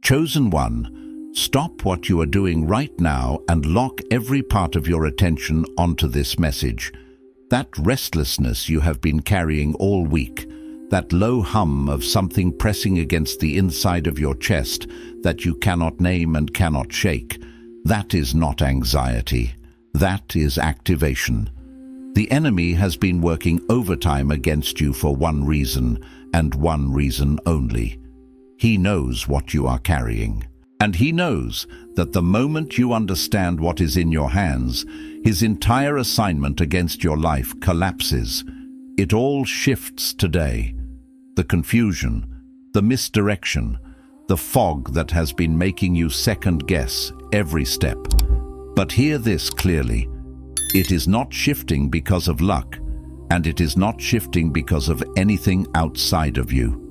Chosen one, stop what you are doing right now and lock every part of your attention onto this message. That restlessness you have been carrying all week, that low hum of something pressing against the inside of your chest that you cannot name and cannot shake, that is not anxiety. That is activation. The enemy has been working overtime against you for one reason, and one reason only. He knows what you are carrying. And he knows that the moment you understand what is in your hands, his entire assignment against your life collapses. It all shifts today. The confusion, the misdirection, the fog that has been making you second-guess every step. But hear this clearly. It is not shifting because of luck, and it is not shifting because of anything outside of you.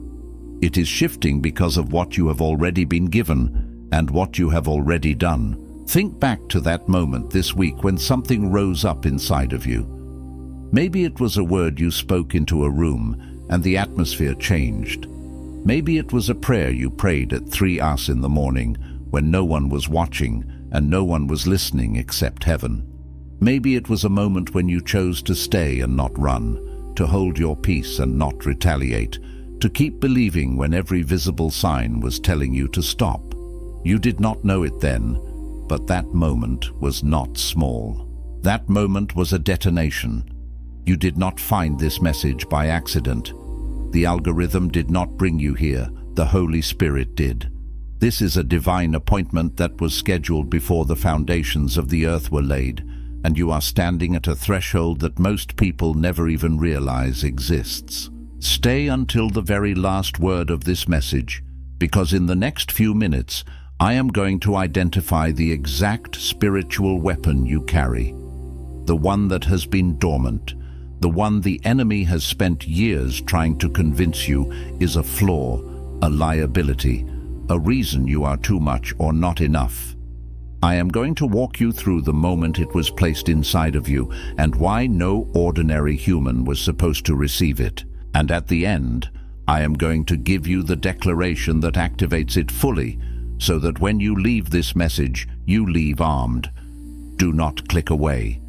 It is shifting because of what you have already been given and what you have already done. Think back to that moment this week when something rose up inside of you. Maybe it was a word you spoke into a room and the atmosphere changed. Maybe it was a prayer you prayed at 3 hours in the morning when no one was watching and no one was listening except heaven. Maybe it was a moment when you chose to stay and not run, to hold your peace and not retaliate, to keep believing when every visible sign was telling you to stop. You did not know it then, but that moment was not small. That moment was a detonation. You did not find this message by accident. The algorithm did not bring you here, the Holy Spirit did. This is a divine appointment that was scheduled before the foundations of the earth were laid, and you are standing at a threshold that most people never even realize exists. Stay until the very last word of this message, because in the next few minutes, I am going to identify the exact spiritual weapon you carry. The one that has been dormant, the one the enemy has spent years trying to convince you is a flaw, a liability, a reason you are too much or not enough. I am going to walk you through the moment it was placed inside of you and why no ordinary human was supposed to receive it. And at the end, I am going to give you the declaration that activates it fully, so that when you leave this message, you leave armed. Do not click away.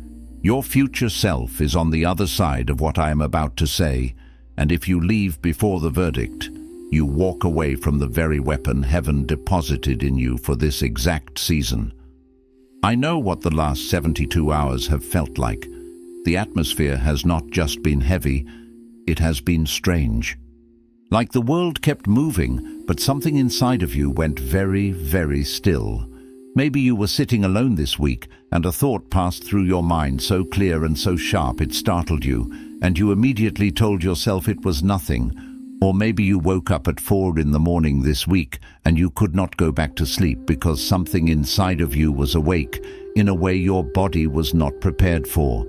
Your future self is on the other side of what I am about to say, and if you leave before the verdict, you walk away from the very weapon heaven deposited in you for this exact season. I know what the last 72 hours have felt like. The atmosphere has not just been heavy, it has been strange. Like the world kept moving, but something inside of you went very, very still. Maybe you were sitting alone this week, and a thought passed through your mind so clear and so sharp it startled you, and you immediately told yourself it was nothing. Or maybe you woke up at 4 in the morning this week, and you could not go back to sleep because something inside of you was awake in a way your body was not prepared for.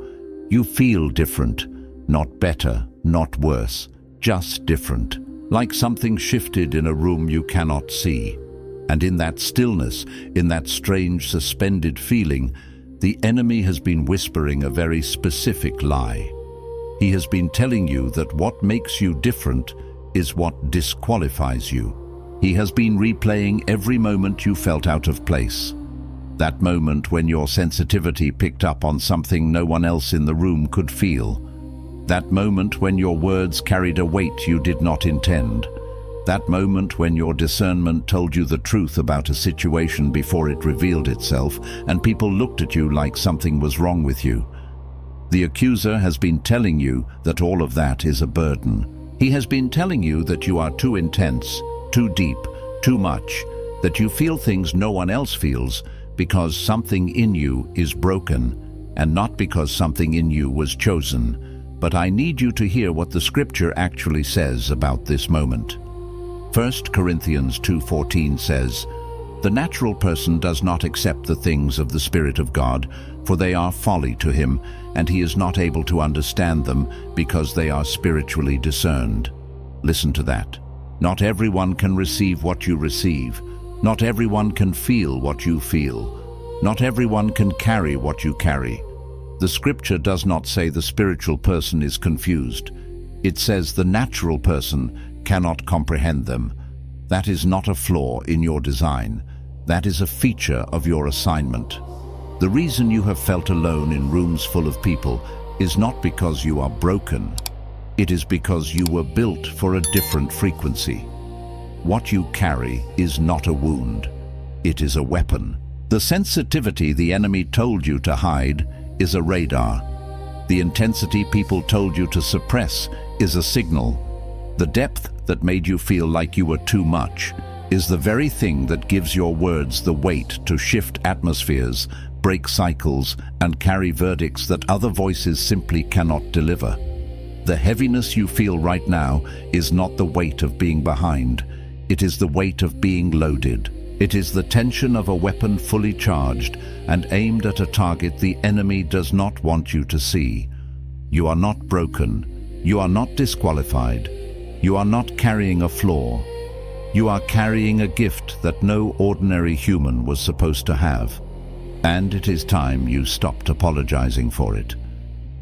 You feel different, not better, not worse, just different, like something shifted in a room you cannot see. And in that stillness, in that strange suspended feeling, the enemy has been whispering a very specific lie. He has been telling you that what makes you different is what disqualifies you. He has been replaying every moment you felt out of place. That moment when your sensitivity picked up on something no one else in the room could feel. That moment when your words carried a weight you did not intend. That moment when your discernment told you the truth about a situation before it revealed itself, and people looked at you like something was wrong with you. The accuser has been telling you that all of that is a burden. He has been telling you that you are too intense, too deep, too much, that you feel things no one else feels because something in you is broken, and not because something in you was chosen. But I need you to hear what the scripture actually says about this moment. 1 Corinthians 2:14 says, "The natural person does not accept the things of the Spirit of God, for they are folly to him, and he is not able to understand them because they are spiritually discerned." Listen to that. Not everyone can receive what you receive. Not everyone can feel what you feel. Not everyone can carry what you carry. The scripture does not say the spiritual person is confused. It says the natural person cannot comprehend them. That is not a flaw in your design. That is a feature of your assignment. The reason you have felt alone in rooms full of people is not because you are broken. It is because you were built for a different frequency. What you carry is not a wound. It is a weapon. The sensitivity the enemy told you to hide is a radar. The intensity people told you to suppress is a signal. The depth that made you feel like you were too much is the very thing that gives your words the weight to shift atmospheres, break cycles, and carry verdicts that other voices simply cannot deliver. The heaviness you feel right now is not the weight of being behind. It is the weight of being loaded. It is the tension of a weapon fully charged and aimed at a target the enemy does not want you to see. You are not broken. You are not disqualified. You are not carrying a flaw. You are carrying a gift that no ordinary human was supposed to have. And it is time you stopped apologizing for it.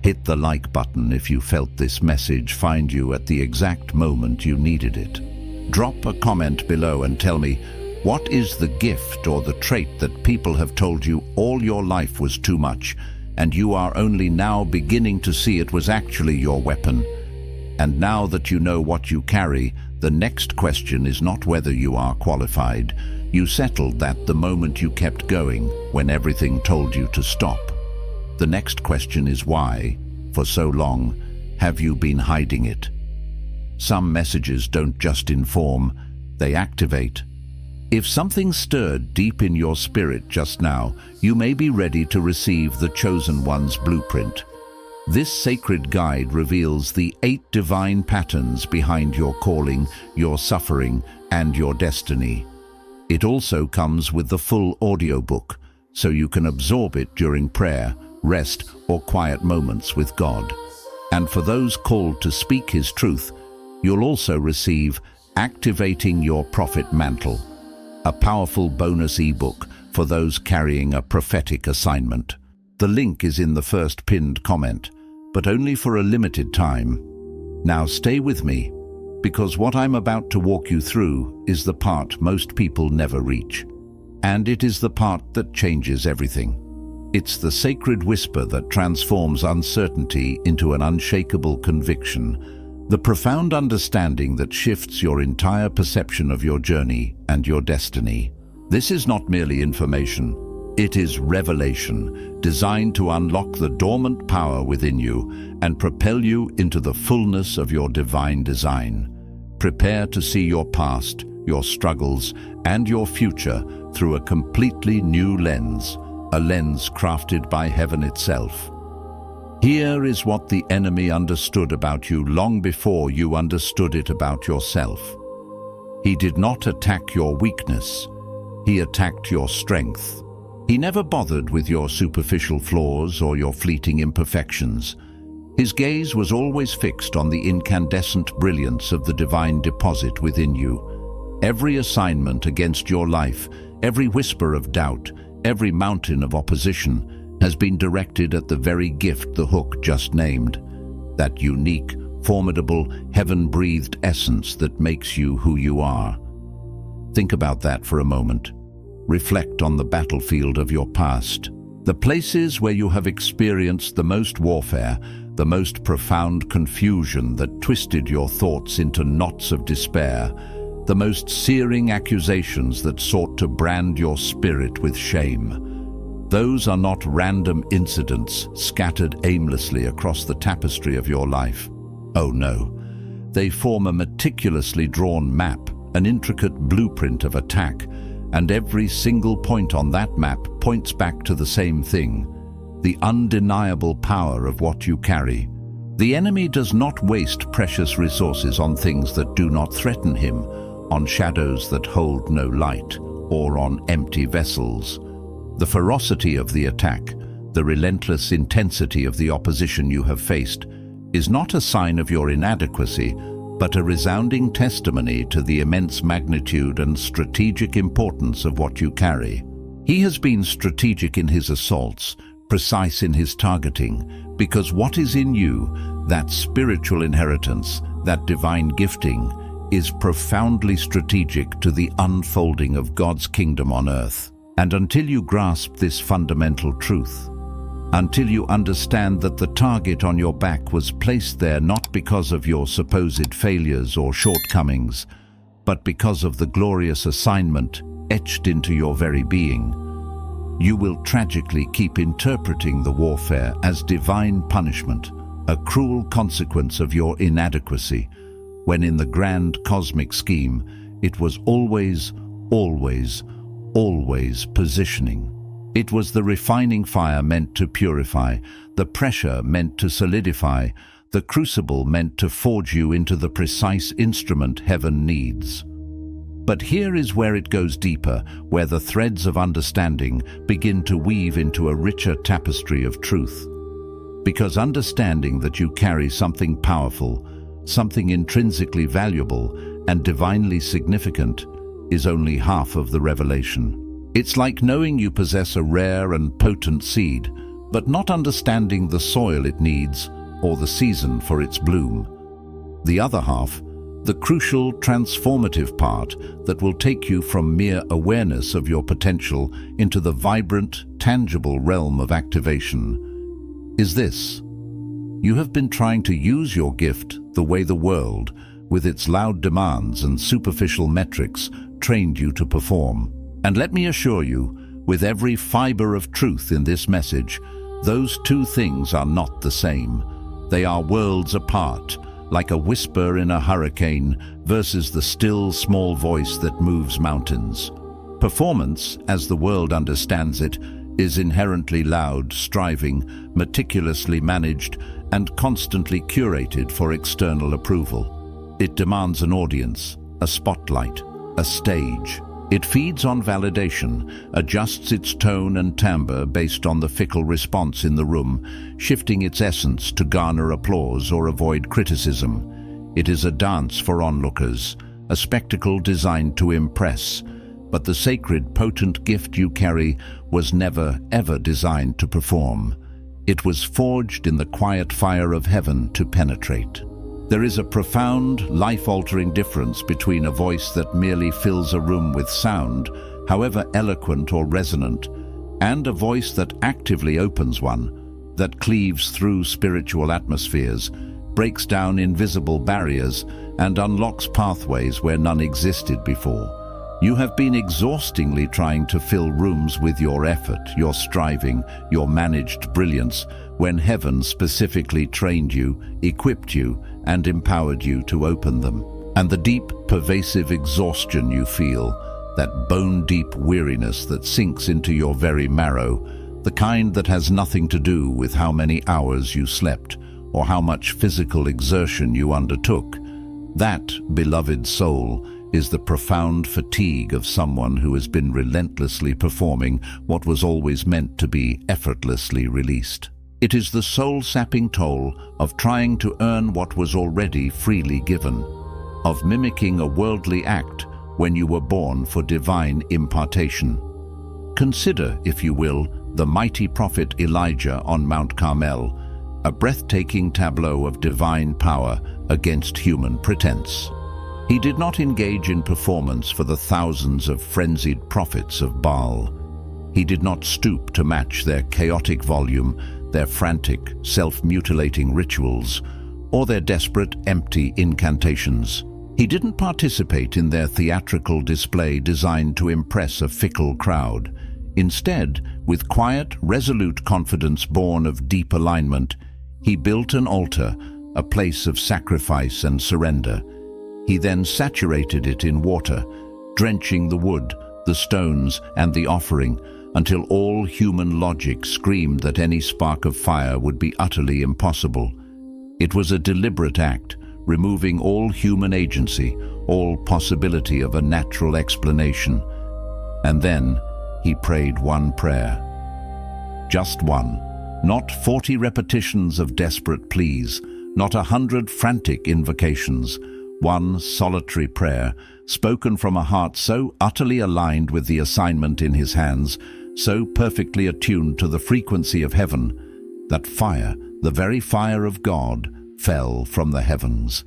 Hit the like button if you felt this message find you at the exact moment you needed it. Drop a comment below and tell me, what is the gift or the trait that people have told you all your life was too much, and you are only now beginning to see it was actually your weapon? And now that you know what you carry, the next question is not whether you are qualified. You settled that the moment you kept going, when everything told you to stop. The next question is why, for so long, have you been hiding it? Some messages don't just inform, they activate. If something stirred deep in your spirit just now, you may be ready to receive the Chosen One's blueprint. This sacred guide reveals the 8 divine patterns behind your calling, your suffering, and your destiny. It also comes with the full audiobook, so you can absorb it during prayer, rest, or quiet moments with God. And for those called to speak His truth, you'll also receive Activating Your Prophet Mantle, a powerful bonus ebook for those carrying a prophetic assignment. The link is in the first pinned comment, but only for a limited time. Now stay with me, because what I'm about to walk you through is the part most people never reach. And it is the part that changes everything. It's the sacred whisper that transforms uncertainty into an unshakable conviction, the profound understanding that shifts your entire perception of your journey and your destiny. This is not merely information. It is revelation, designed to unlock the dormant power within you and propel you into the fullness of your divine design. Prepare to see your past, your struggles, and your future through a completely new lens, a lens crafted by heaven itself. Here is what the enemy understood about you long before you understood it about yourself. He did not attack your weakness. He attacked your strength. He never bothered with your superficial flaws or your fleeting imperfections. His gaze was always fixed on the incandescent brilliance of the divine deposit within you. Every assignment against your life, every whisper of doubt, every mountain of opposition has been directed at the very gift the hook just named, that unique, formidable, heaven-breathed essence that makes you who you are. Think about that for a moment. Reflect on the battlefield of your past, the places where you have experienced the most warfare, the most profound confusion that twisted your thoughts into knots of despair, the most searing accusations that sought to brand your spirit with shame. Those are not random incidents scattered aimlessly across the tapestry of your life. Oh no, they form a meticulously drawn map, an intricate blueprint of attack, and every single point on that map points back to the same thing, the undeniable power of what you carry. The enemy does not waste precious resources on things that do not threaten him, on shadows that hold no light, or on empty vessels. The ferocity of the attack, the relentless intensity of the opposition you have faced, is not a sign of your inadequacy, but a resounding testimony to the immense magnitude and strategic importance of what you carry. He has been strategic in his assaults, precise in his targeting, because what is in you, that spiritual inheritance, that divine gifting, is profoundly strategic to the unfolding of God's kingdom on earth. And until you grasp this fundamental truth, until you understand that the target on your back was placed there not because of your supposed failures or shortcomings, but because of the glorious assignment etched into your very being, you will tragically keep interpreting the warfare as divine punishment, a cruel consequence of your inadequacy, when in the grand cosmic scheme, it was always positioning. It was the refining fire meant to purify, the pressure meant to solidify, the crucible meant to forge you into the precise instrument heaven needs. But here is where it goes deeper, where the threads of understanding begin to weave into a richer tapestry of truth. Because understanding that you carry something powerful, something intrinsically valuable and divinely significant, is only half of the revelation. It's like knowing you possess a rare and potent seed, but not understanding the soil it needs or the season for its bloom. The other half, the crucial transformative part that will take you from mere awareness of your potential into the vibrant, tangible realm of activation, is this. You have been trying to use your gift the way the world, with its loud demands and superficial metrics, trained you to perform. And let me assure you, with every fiber of truth in this message, those two things are not the same. They are worlds apart, like a whisper in a hurricane versus the still, small voice that moves mountains. Performance, as the world understands it, is inherently loud, striving, meticulously managed, and constantly curated for external approval. It demands an audience, a spotlight, a stage. It feeds on validation, adjusts its tone and timbre based on the fickle response in the room, shifting its essence to garner applause or avoid criticism. It is a dance for onlookers, a spectacle designed to impress. But the sacred, potent gift you carry was never, ever designed to perform. It was forged in the quiet fire of heaven to penetrate. There is a profound, life-altering difference between a voice that merely fills a room with sound, however eloquent or resonant, and a voice that actively opens one, that cleaves through spiritual atmospheres, breaks down invisible barriers, and unlocks pathways where none existed before. You have been exhaustingly trying to fill rooms with your effort, your striving, your managed brilliance, when heaven specifically trained you, equipped you, and empowered you to open them. And the deep, pervasive exhaustion you feel, that bone-deep weariness that sinks into your very marrow, the kind that has nothing to do with how many hours you slept or how much physical exertion you undertook, that, beloved soul, is the profound fatigue of someone who has been relentlessly performing what was always meant to be effortlessly released. It is the soul-sapping toll of trying to earn what was already freely given, of mimicking a worldly act when you were born for divine impartation. Consider, if you will, the mighty prophet Elijah on Mount Carmel, a breathtaking tableau of divine power against human pretense. He did not engage in performance for the thousands of frenzied prophets of Baal. He did not stoop to match their chaotic volume, their frantic, self-mutilating rituals, or their desperate, empty incantations. He didn't participate in their theatrical display designed to impress a fickle crowd. Instead, with quiet, resolute confidence born of deep alignment, he built an altar, a place of sacrifice and surrender. He then saturated it in water, drenching the wood, the stones, and the offering, until all human logic screamed that any spark of fire would be utterly impossible. It was a deliberate act, removing all human agency, all possibility of a natural explanation. And then he prayed one prayer. Just one. Not 40 repetitions of desperate pleas, not 100 frantic invocations. One solitary prayer, spoken from a heart so utterly aligned with the assignment in his hands, so perfectly attuned to the frequency of heaven, that fire, the very fire of God, fell from the heavens.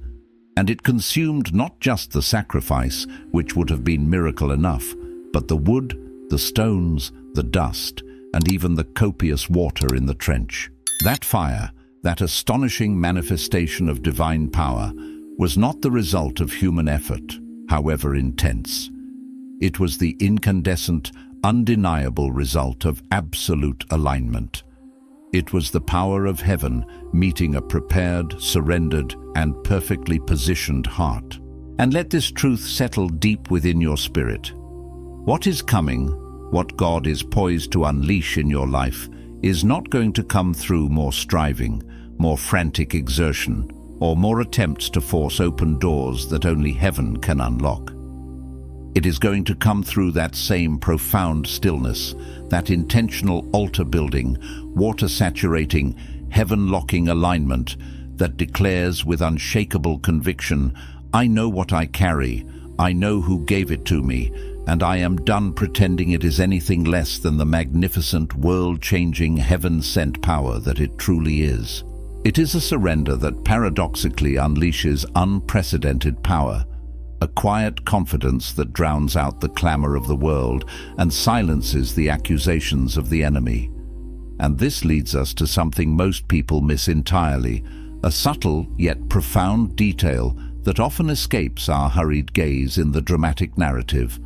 And it consumed not just the sacrifice, which would have been miracle enough, but the wood, the stones, the dust, and even the copious water in the trench. That fire, that astonishing manifestation of divine power, was not the result of human effort, however intense. It was the incandescent, undeniable result of absolute alignment. It was the power of heaven meeting a prepared, surrendered, and perfectly positioned heart. And let this truth settle deep within your spirit. What is coming, what God is poised to unleash in your life, is not going to come through more striving, more frantic exertion, or more attempts to force open doors that only heaven can unlock. It is going to come through that same profound stillness, that intentional altar-building, water-saturating, heaven-locking alignment that declares with unshakable conviction, "I know what I carry, I know who gave it to me, and I am done pretending it is anything less than the magnificent, world-changing, heaven-sent power that it truly is." It is a surrender that paradoxically unleashes unprecedented power, a quiet confidence that drowns out the clamor of the world and silences the accusations of the enemy. And this leads us to something most people miss entirely, a subtle yet profound detail that often escapes our hurried gaze in the dramatic narrative.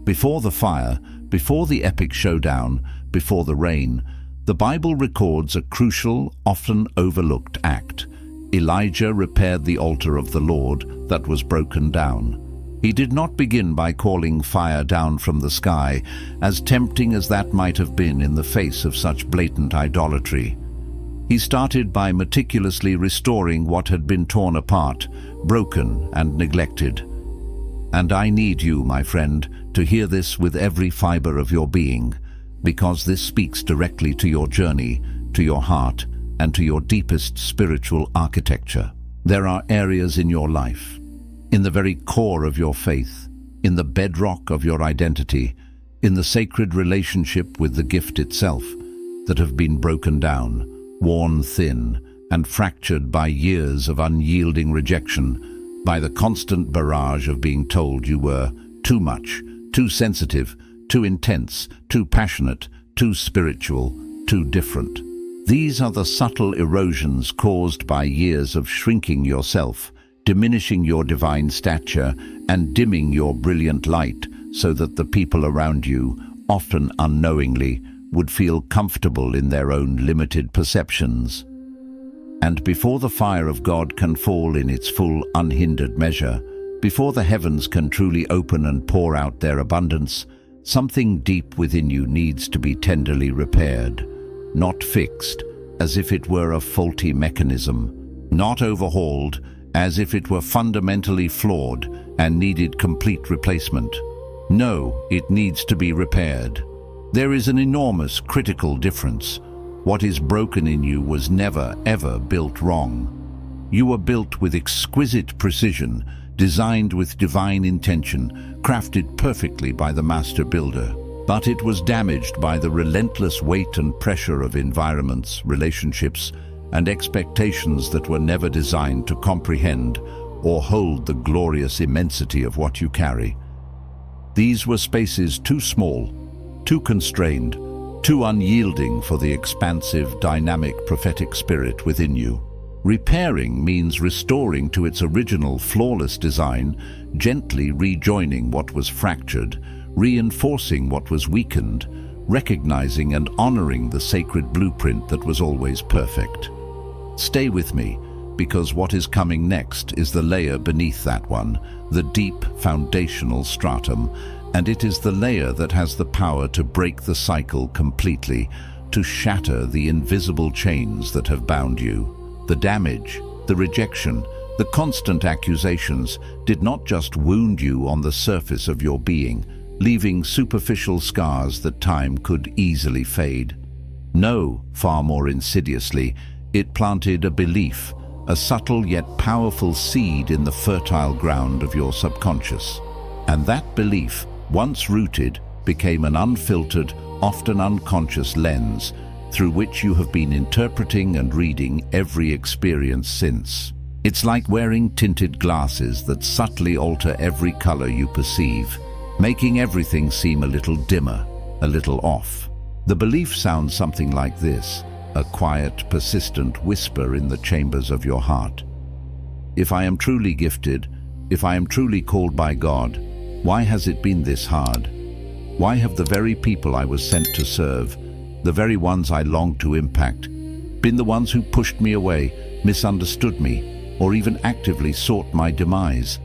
Before the fire, before the epic showdown, before the rain, the Bible records a crucial, often overlooked act. Elijah repaired the altar of the Lord that was broken down. He did not begin by calling fire down from the sky, as tempting as that might have been in the face of such blatant idolatry. He started by meticulously restoring what had been torn apart, broken and neglected. And I need you, my friend, to hear this with every fiber of your being, because this speaks directly to your journey, to your heart, and to your deepest spiritual architecture. There are areas in your life, in the very core of your faith, in the bedrock of your identity, in the sacred relationship with the gift itself, that have been broken down, worn thin, and fractured by years of unyielding rejection, by the constant barrage of being told you were too much, too sensitive, too intense, too passionate, too spiritual, too different. These are the subtle erosions caused by years of shrinking yourself, diminishing your divine stature, and dimming your brilliant light so that the people around you, often unknowingly, would feel comfortable in their own limited perceptions. And before the fire of God can fall in its full, unhindered measure, before the heavens can truly open and pour out their abundance, something deep within you needs to be tenderly repaired. Not fixed, as if it were a faulty mechanism, not overhauled, as if it were fundamentally flawed and needed complete replacement. No, it needs to be repaired. There is an enormous critical difference. What is broken in you was never, ever built wrong. You were built with exquisite precision, designed with divine intention, crafted perfectly by the master builder. But it was damaged by the relentless weight and pressure of environments, relationships, and expectations that were never designed to comprehend or hold the glorious immensity of what you carry. These were spaces too small, too constrained, too unyielding for the expansive, dynamic, prophetic spirit within you. Repairing means restoring to its original flawless design, gently rejoining what was fractured, reinforcing what was weakened, recognizing and honoring the sacred blueprint that was always perfect. Stay with me, because what is coming next is the layer beneath that one, the deep foundational stratum, and it is the layer that has the power to break the cycle completely, to shatter the invisible chains that have bound you. The damage, the rejection, the constant accusations did not just wound you on the surface of your being, leaving superficial scars that time could easily fade. No, far more insidiously, it planted a belief, a subtle yet powerful seed in the fertile ground of your subconscious. And that belief, once rooted, became an unfiltered, often unconscious lens through which you have been interpreting and reading every experience since. It's like wearing tinted glasses that subtly alter every color you perceive, making everything seem a little dimmer, a little off. The belief sounds something like this, a quiet, persistent whisper in the chambers of your heart. If I am truly gifted, if I am truly called by God, why has it been this hard? Why have the very people I was sent to serve, the very ones I longed to impact, been the ones who pushed me away, misunderstood me, or even actively sought my demise?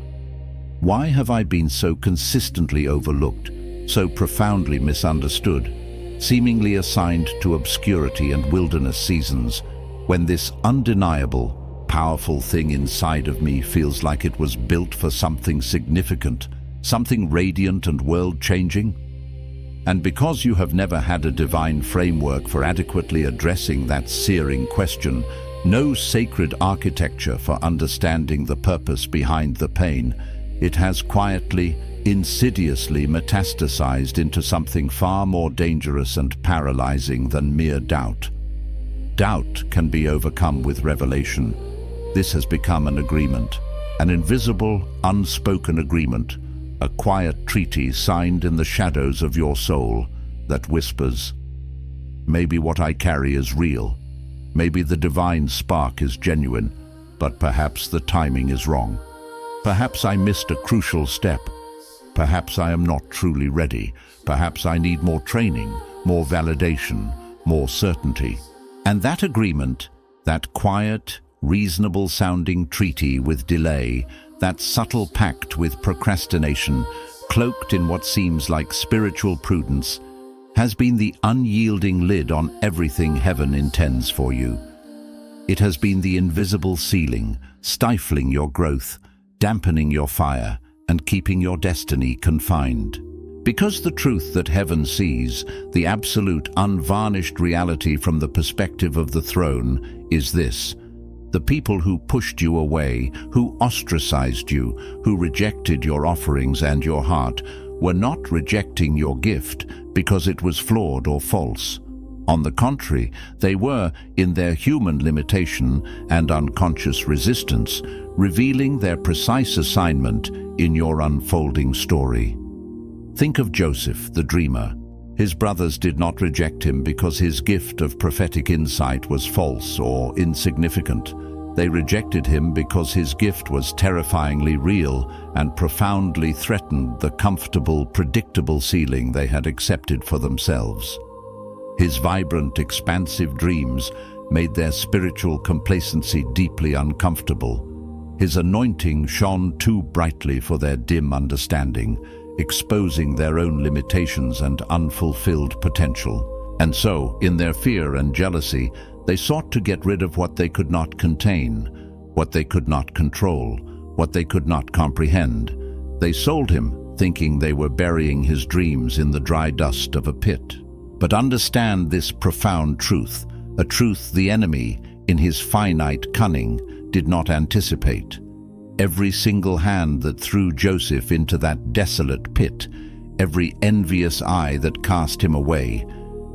Why have I been so consistently overlooked, so profoundly misunderstood, seemingly assigned to obscurity and wilderness seasons, when this undeniable, powerful thing inside of me feels like it was built for something significant, something radiant and world-changing? And because you have never had a divine framework for adequately addressing that searing question, no sacred architecture for understanding the purpose behind the pain, it has quietly, insidiously metastasized into something far more dangerous and paralyzing than mere doubt. Doubt can be overcome with revelation. This has become an agreement, an invisible, unspoken agreement, a quiet treaty signed in the shadows of your soul that whispers, maybe what I carry is real, maybe the divine spark is genuine, but perhaps the timing is wrong. Perhaps I missed a crucial step. Perhaps I am not truly ready. Perhaps I need more training, more validation, more certainty. And that agreement, that quiet, reasonable-sounding treaty with delay, that subtle pact with procrastination, cloaked in what seems like spiritual prudence, has been the unyielding lid on everything heaven intends for you. It has been the invisible ceiling, stifling your growth, dampening your fire, and keeping your destiny confined. Because the truth that heaven sees, the absolute, unvarnished reality from the perspective of the throne, is this: the people who pushed you away, who ostracized you, who rejected your offerings and your heart, were not rejecting your gift because it was flawed or false. On the contrary, they were, in their human limitation and unconscious resistance, revealing their precise assignment in your unfolding story. Think of Joseph, the dreamer. His brothers did not reject him because his gift of prophetic insight was false or insignificant. They rejected him because his gift was terrifyingly real and profoundly threatened the comfortable, predictable ceiling they had accepted for themselves. His vibrant, expansive dreams made their spiritual complacency deeply uncomfortable. His anointing shone too brightly for their dim understanding, exposing their own limitations and unfulfilled potential. And so, in their fear and jealousy, they sought to get rid of what they could not contain, what they could not control, what they could not comprehend. They sold him, thinking they were burying his dreams in the dry dust of a pit. But understand this profound truth, a truth the enemy, in his finite cunning, did not anticipate. Every single hand that threw Joseph into that desolate pit, every envious eye that cast him away,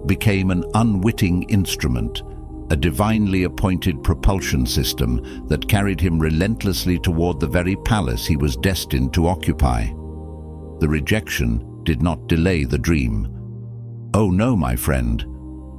became an unwitting instrument, a divinely appointed propulsion system that carried him relentlessly toward the very palace he was destined to occupy. The rejection did not delay the dream. Oh no, my friend.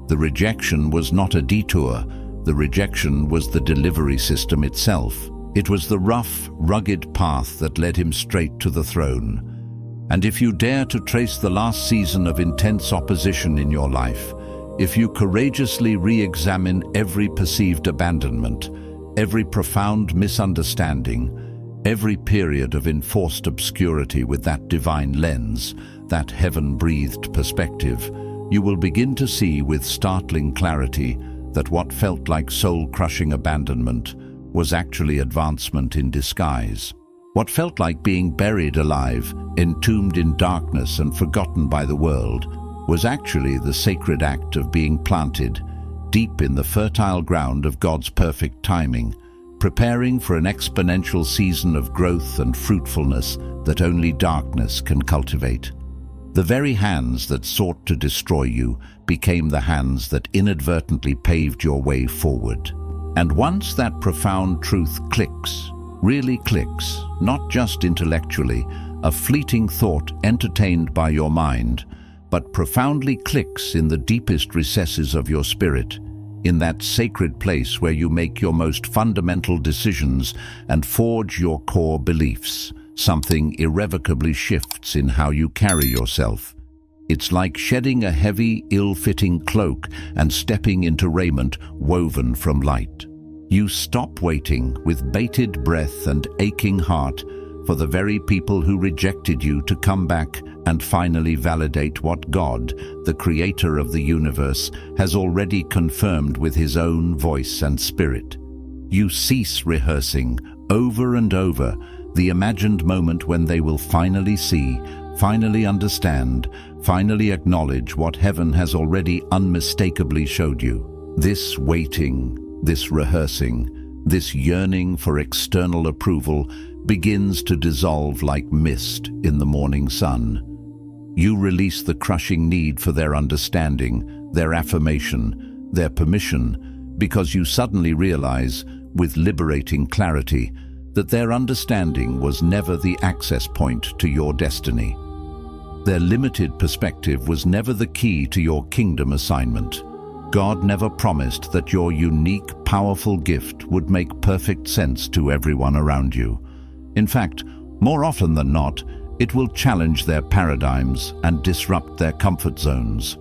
The rejection was not a detour. The rejection was the delivery system itself. It was the rough, rugged path that led him straight to the throne. And if you dare to trace the last season of intense opposition in your life, if you courageously re-examine every perceived abandonment, every profound misunderstanding, every period of enforced obscurity with that divine lens, that heaven-breathed perspective, you will begin to see with startling clarity that what felt like soul-crushing abandonment was actually advancement in disguise. What felt like being buried alive, entombed in darkness and forgotten by the world, was actually the sacred act of being planted deep in the fertile ground of God's perfect timing, preparing for an exponential season of growth and fruitfulness that only darkness can cultivate. The very hands that sought to destroy you became the hands that inadvertently paved your way forward. And once that profound truth clicks, really clicks, not just intellectually, a fleeting thought entertained by your mind, but profoundly clicks in the deepest recesses of your spirit, in that sacred place where you make your most fundamental decisions and forge your core beliefs, something irrevocably shifts in how you carry yourself. It's like shedding a heavy, ill-fitting cloak and stepping into raiment woven from light. You stop waiting with bated breath and aching heart for the very people who rejected you to come back and finally validate what God, the creator of the universe, has already confirmed with his own voice and spirit. You cease rehearsing over and over the imagined moment when they will finally see, finally understand, finally acknowledge what heaven has already unmistakably showed you. This waiting, this rehearsing, this yearning for external approval begins to dissolve like mist in the morning sun. You release the crushing need for their understanding, their affirmation, their permission, because you suddenly realize, with liberating clarity, that their understanding was never the access point to your destiny. Their limited perspective was never the key to your kingdom assignment. God never promised that your unique, powerful gift would make perfect sense to everyone around you. In fact, more often than not, it will challenge their paradigms and disrupt their comfort zones.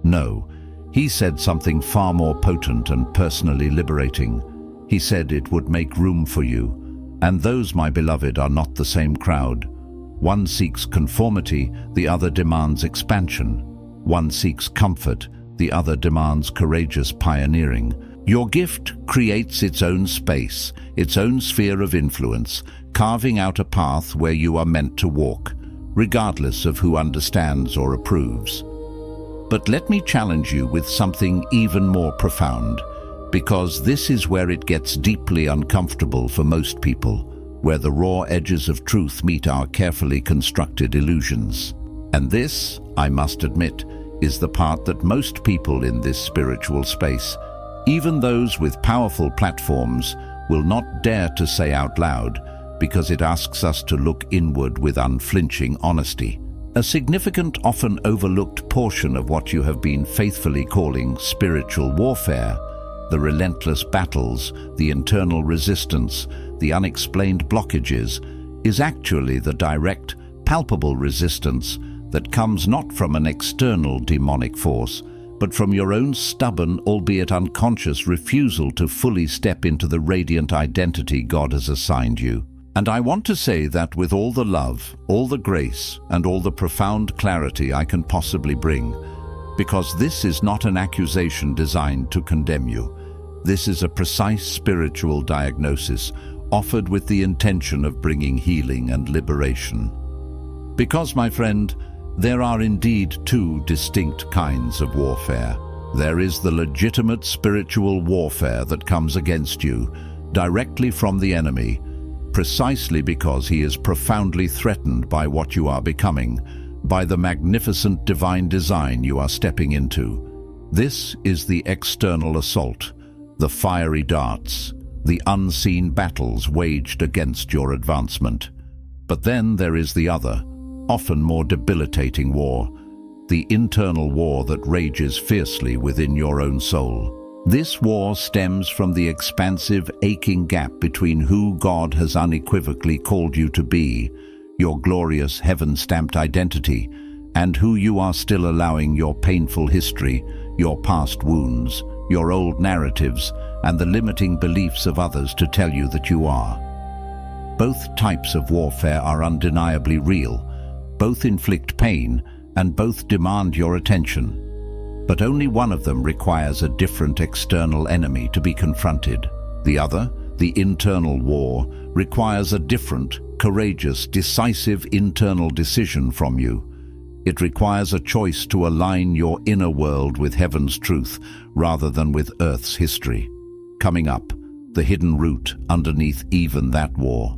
No, he said something far more potent and personally liberating. He said it would make room for you. And those, my beloved, are not the same crowd. One seeks conformity, the other demands expansion. One seeks comfort, the other demands courageous pioneering. Your gift creates its own space, its own sphere of influence, carving out a path where you are meant to walk, regardless of who understands or approves. But let me challenge you with something even more profound, because this is where it gets deeply uncomfortable for most people, where the raw edges of truth meet our carefully constructed illusions. And this, I must admit, is the part that most people in this spiritual space, even those with powerful platforms, will not dare to say out loud, because it asks us to look inward with unflinching honesty. A significant, often overlooked portion of what you have been faithfully calling spiritual warfare, the relentless battles, the internal resistance, the unexplained blockages, is actually the direct, palpable resistance that comes not from an external demonic force, but from your own stubborn, albeit unconscious, refusal to fully step into the radiant identity God has assigned you. And I want to say that with all the love, all the grace, and all the profound clarity I can possibly bring, because this is not an accusation designed to condemn you. This is a precise spiritual diagnosis offered with the intention of bringing healing and liberation. Because, my friend, there are indeed two distinct kinds of warfare. There is the legitimate spiritual warfare that comes against you, directly from the enemy, precisely because he is profoundly threatened by what you are becoming, by the magnificent divine design you are stepping into. This is the external assault, the fiery darts, the unseen battles waged against your advancement. But then there is the other, often more debilitating war, the internal war that rages fiercely within your own soul. This war stems from the expansive, aching gap between who God has unequivocally called you to be, your glorious heaven-stamped identity, and who you are still allowing your painful history, your past wounds, your old narratives, and the limiting beliefs of others to tell you that you are. Both types of warfare are undeniably real, both inflict pain, and both demand your attention. But only one of them requires a different external enemy to be confronted. The other, the internal war, requires a different, courageous, decisive internal decision from you. It requires a choice to align your inner world with heaven's truth rather than with earth's history. Coming up, the hidden root underneath even that war.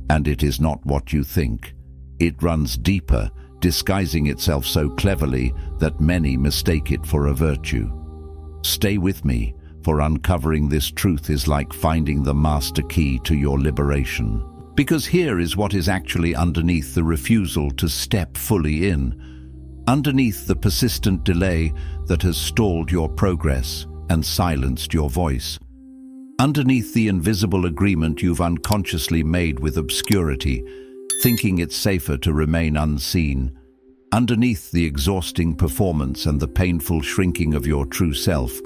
And it is not what you think. It runs deeper, disguising itself so cleverly that many mistake it for a virtue. Stay with me, for uncovering this truth is like finding the master key to your liberation. Because here is what is actually underneath the refusal to step fully in, underneath the persistent delay that has stalled your progress and silenced your voice, underneath the invisible agreement you've unconsciously made with obscurity, thinking it's safer to remain unseen, underneath the exhausting performance and the painful shrinking of your true self,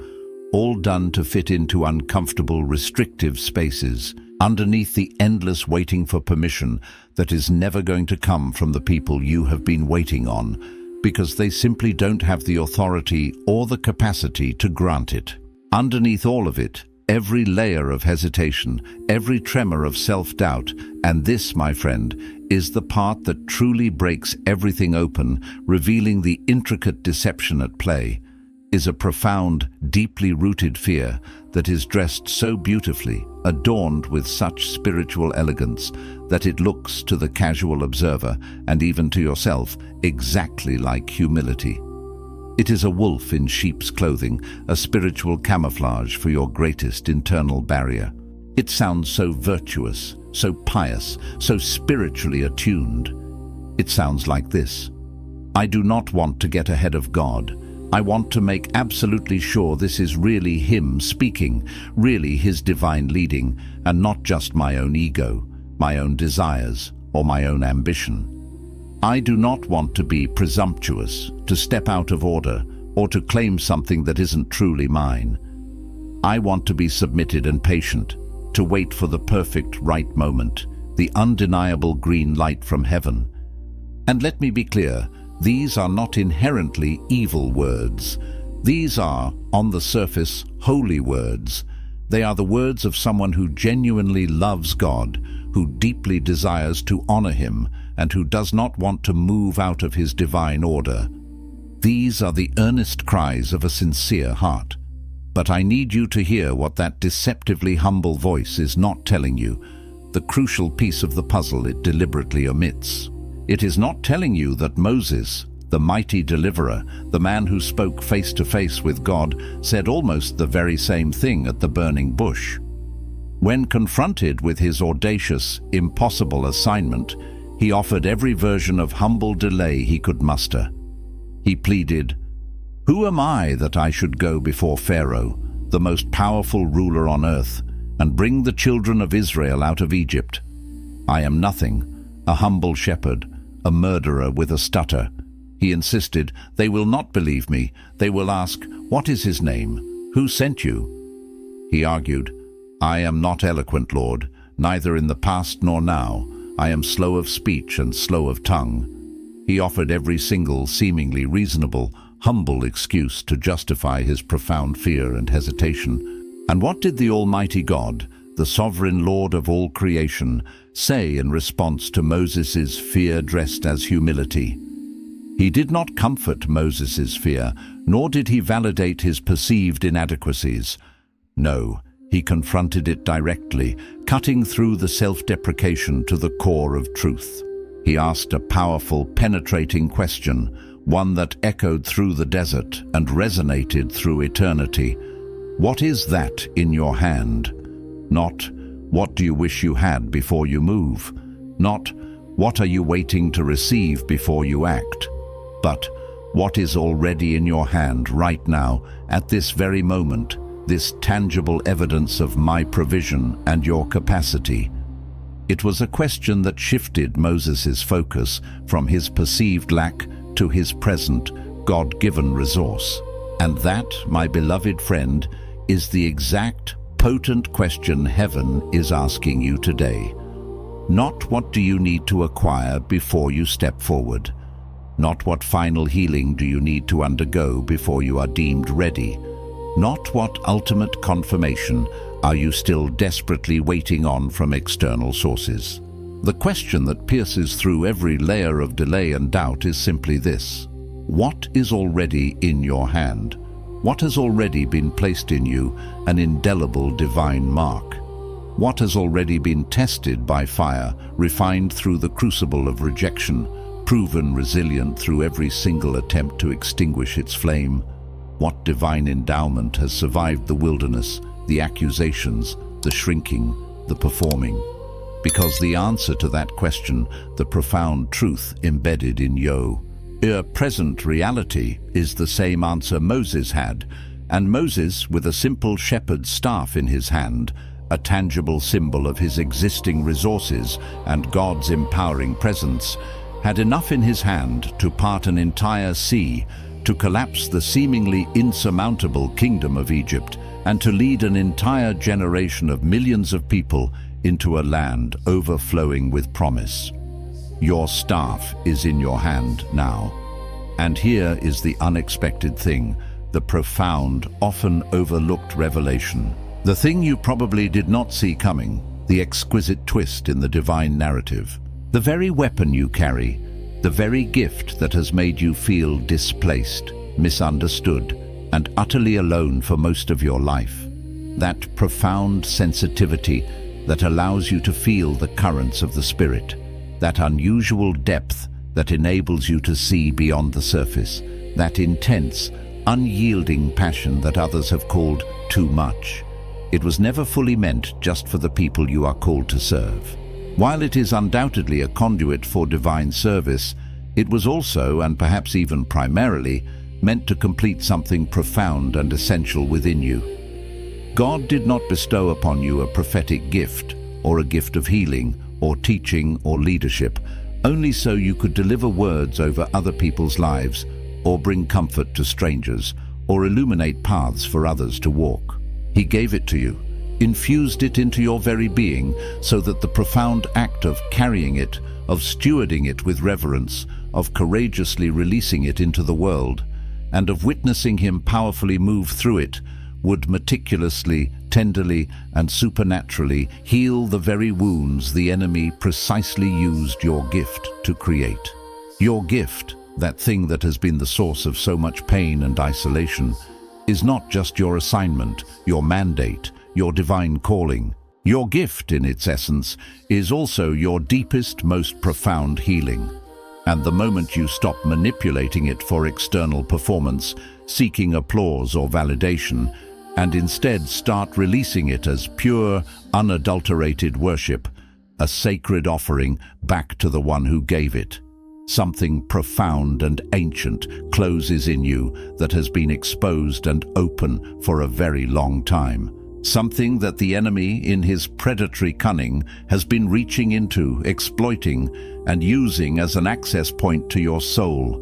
all done to fit into uncomfortable, restrictive spaces, underneath the endless waiting for permission that is never going to come from the people you have been waiting on, because they simply don't have the authority or the capacity to grant it. Underneath all of it, every layer of hesitation, every tremor of self-doubt, and this, my friend, is the part that truly breaks everything open, revealing the intricate deception at play, is a profound, deeply rooted fear that is dressed so beautifully, adorned with such spiritual elegance, that it looks to the casual observer, and even to yourself, exactly like humility. It is a wolf in sheep's clothing, a spiritual camouflage for your greatest internal barrier. It sounds so virtuous, so pious, so spiritually attuned. It sounds like this: I do not want to get ahead of God. I want to make absolutely sure this is really Him speaking, really His divine leading, and not just my own ego, my own desires, or my own ambition. I do not want to be presumptuous, to step out of order, or to claim something that isn't truly mine. I want to be submitted and patient, to wait for the perfect right moment, the undeniable green light from heaven. And let me be clear, these are not inherently evil words. These are, on the surface, holy words. They are the words of someone who genuinely loves God, who deeply desires to honor Him, and who does not want to move out of His divine order. These are the earnest cries of a sincere heart. But I need you to hear what that deceptively humble voice is not telling you, the crucial piece of the puzzle it deliberately omits. It is not telling you that Moses, the mighty deliverer, the man who spoke face to face with God, said almost the very same thing at the burning bush. When confronted with his audacious, impossible assignment, he offered every version of humble delay he could muster. He pleaded, "Who am I that I should go before Pharaoh, the most powerful ruler on earth, and bring the children of Israel out of Egypt? I am nothing, a humble shepherd, a murderer with a stutter." He insisted, "They will not believe me. They will ask, 'What is his name? Who sent you?'" He argued, "I am not eloquent, Lord, neither in the past nor now. I am slow of speech and slow of tongue." He offered every single, seemingly reasonable, humble excuse to justify his profound fear and hesitation. And what did the Almighty God, the sovereign Lord of all creation, say in response to Moses' fear dressed as humility? He did not comfort Moses' fear, nor did he validate his perceived inadequacies. No, he confronted it directly, cutting through the self-deprecation to the core of truth. He asked a powerful, penetrating question, one that echoed through the desert and resonated through eternity. What is that in your hand? Not, what do you wish you had before you move? Not, what are you waiting to receive before you act? But, what is already in your hand right now, at this very moment, this tangible evidence of my provision and your capacity? It was a question that shifted Moses' focus from his perceived lack to his present, God-given resource. And that, my beloved friend, is the exact, potent question heaven is asking you today. Not what do you need to acquire before you step forward. Not what final healing do you need to undergo before you are deemed ready. Not what ultimate confirmation are you still desperately waiting on from external sources. The question that pierces through every layer of delay and doubt is simply this: what is already in your hand? What has already been placed in you, an indelible divine mark? What has already been tested by fire, refined through the crucible of rejection, proven resilient through every single attempt to extinguish its flame? What divine endowment has survived the wilderness, the accusations, the shrinking, the performing? Because the answer to that question, the profound truth embedded in your present reality, is the same answer Moses had. And Moses, with a simple shepherd's staff in his hand, a tangible symbol of his existing resources and God's empowering presence, had enough in his hand to part an entire sea, to collapse the seemingly insurmountable kingdom of Egypt, and to lead an entire generation of millions of people into a land overflowing with promise. Your staff is in your hand now. And here is the unexpected thing, the profound, often overlooked revelation. The thing you probably did not see coming, the exquisite twist in the divine narrative. The very weapon you carry, the very gift that has made you feel displaced, misunderstood, and utterly alone for most of your life. That profound sensitivity that allows you to feel the currents of the Spirit. That unusual depth that enables you to see beyond the surface. That intense, unyielding passion that others have called too much. It was never fully meant just for the people you are called to serve. While it is undoubtedly a conduit for divine service, it was also, and perhaps even primarily, meant to complete something profound and essential within you. God did not bestow upon you a prophetic gift, or a gift of healing, or teaching, or leadership, only so you could deliver words over other people's lives, or bring comfort to strangers, or illuminate paths for others to walk. He gave it to you, infused it into your very being, so that the profound act of carrying it, of stewarding it with reverence, of courageously releasing it into the world, and of witnessing Him powerfully move through it, would meticulously, tenderly, and supernaturally heal the very wounds the enemy precisely used your gift to create. Your gift, that thing that has been the source of so much pain and isolation, is not just your assignment, your mandate, your divine calling. Your gift, in its essence, is also your deepest, most profound healing. And the moment you stop manipulating it for external performance, seeking applause or validation, and instead start releasing it as pure, unadulterated worship, a sacred offering back to the one who gave it, something profound and ancient closes in you that has been exposed and open for a very long time. Something that the enemy, in his predatory cunning, has been reaching into, exploiting, and using as an access point to your soul.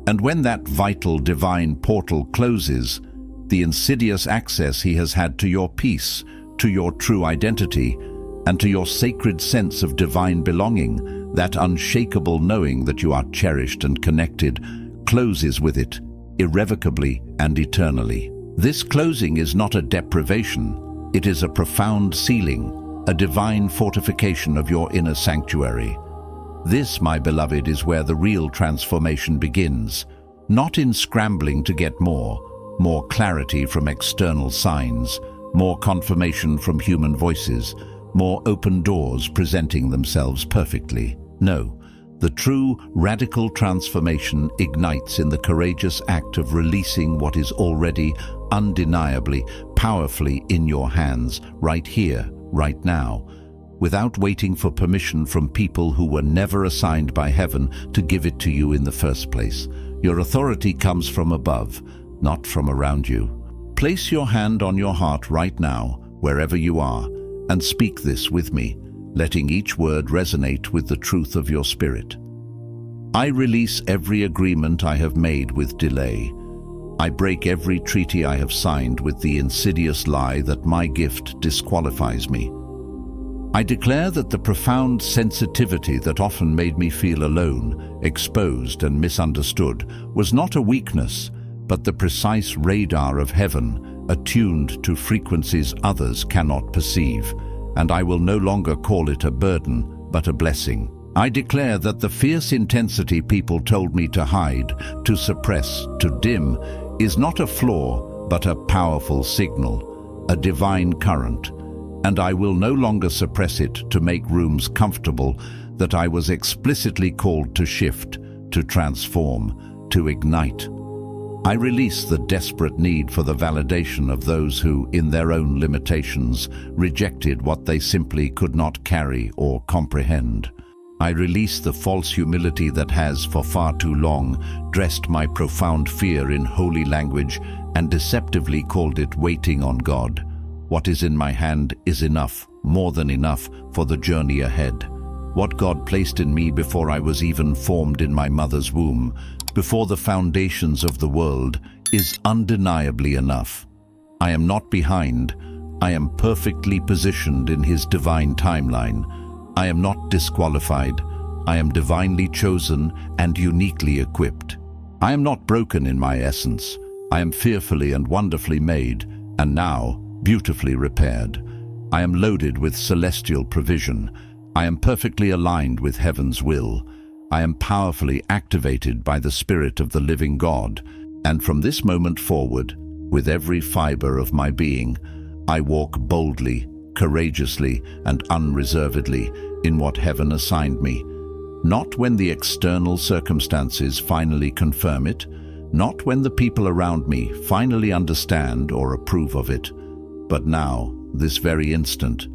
And when that vital divine portal closes, the insidious access he has had to your peace, to your true identity, and to your sacred sense of divine belonging, that unshakable knowing that you are cherished and connected, closes with it, irrevocably and eternally. This closing is not a deprivation, it is a profound sealing, a divine fortification of your inner sanctuary. This, my beloved, is where the real transformation begins, not in scrambling to get more clarity from external signs, more confirmation from human voices, more open doors presenting themselves perfectly. No, the true radical transformation ignites in the courageous act of releasing what is already undeniably, powerfully in your hands, right here, right now, without waiting for permission from people who were never assigned by heaven to give it to you in the first place. Your authority comes from above, not from around you. Place your hand on your heart right now, wherever you are, and speak this with me, letting each word resonate with the truth of your spirit. I release every agreement I have made with delay. I break every treaty I have signed with the insidious lie that my gift disqualifies me. I declare that the profound sensitivity that often made me feel alone, exposed, and misunderstood was not a weakness, but the precise radar of heaven, attuned to frequencies others cannot perceive, and I will no longer call it a burden, but a blessing. I declare that the fierce intensity people told me to hide, to suppress, to dim, is not a flaw, but a powerful signal, a divine current, and I will no longer suppress it to make rooms comfortable that I was explicitly called to shift, to transform, to ignite. I release the desperate need for the validation of those who, in their own limitations, rejected what they simply could not carry or comprehend. I release the false humility that has, for far too long, dressed my profound fear in holy language and deceptively called it waiting on God. What is in my hand is enough, more than enough, for the journey ahead. What God placed in me before I was even formed in my mother's womb, before the foundations of the world, is undeniably enough. I am not behind. I am perfectly positioned in His divine timeline. I am not disqualified. I am divinely chosen and uniquely equipped. I am not broken in my essence. I am fearfully and wonderfully made, and now beautifully repaired. I am loaded with celestial provision. I am perfectly aligned with heaven's will. I am powerfully activated by the Spirit of the living God, and from this moment forward, with every fiber of my being, I walk boldly, courageously, and unreservedly in what heaven assigned me. Not when the external circumstances finally confirm it, not when the people around me finally understand or approve of it, but now, this very instant,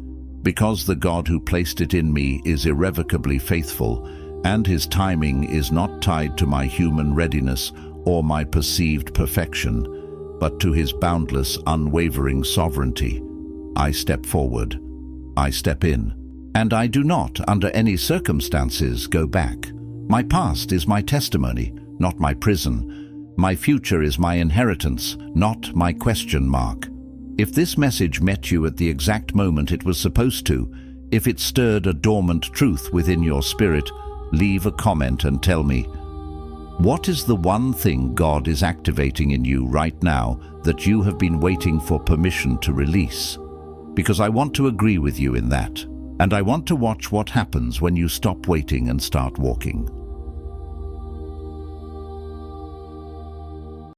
because the God who placed it in me is irrevocably faithful, and His timing is not tied to my human readiness or my perceived perfection, but to His boundless, unwavering sovereignty. I step forward. I step in. And I do not, under any circumstances, go back. My past is my testimony, not my prison. My future is my inheritance, not my question mark. If this message met you at the exact moment it was supposed to, if it stirred a dormant truth within your spirit, leave a comment and tell me, what is the one thing God is activating in you right now that you have been waiting for permission to release? Because I want to agree with you in that, and I want to watch what happens when you stop waiting and start walking.